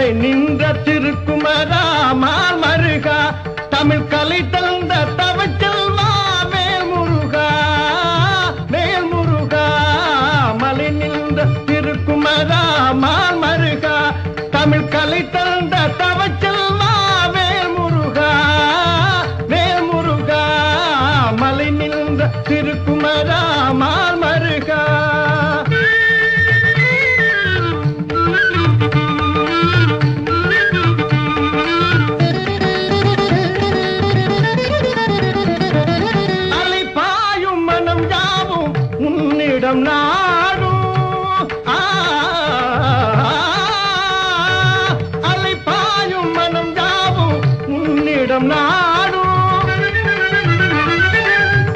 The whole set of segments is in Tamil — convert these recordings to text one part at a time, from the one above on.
மலை நின்ற திருக்குமரா மால் மருகா தமிழ் கலை தந்த தவச்செல்வா வேல் முருகா வேல் முருகா மலை நின்ற திருக்குமரா மால் மருகா தமிழ் கலை தந்த தவச்செல்வா வேல் முருகா வேல் முருகா மலை நின்ற திருக்குமரா மால் மருகா நாடும் அலை பாயும் மனம் யாவும் உன்னிடம் நாடும்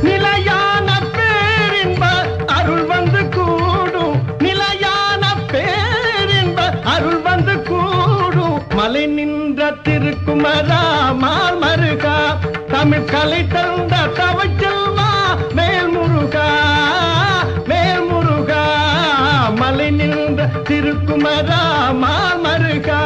நிலையான பேரின்ப அருள் வந்து கூடும் நிலையான பேரின்ப அருள் வந்து கூடும் மலை நின்ற திருக்குமரா மால் மருகா தமிழ் கலை தந்த தவச்செல்வா வேல் முருகா மலை நின்ற திருக்குமரா மால் மருகா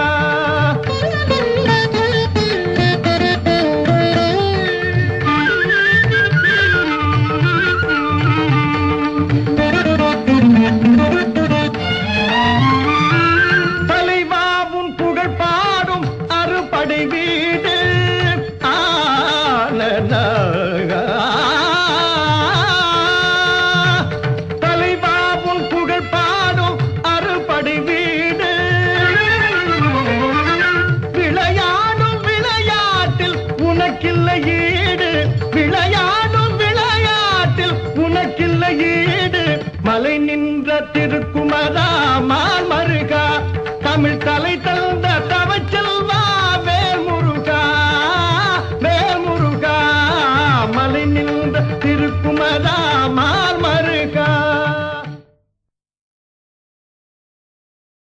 தலைவாவும் புகழ் பாடும் அறுபடை வீடு விளையாடும் விளையாட்டில் உனக்கில்லை ஈடு மலை நின்ற திருக்குமரா மால் மருகா தமிழ் கலை தந்த தவச்செல்வா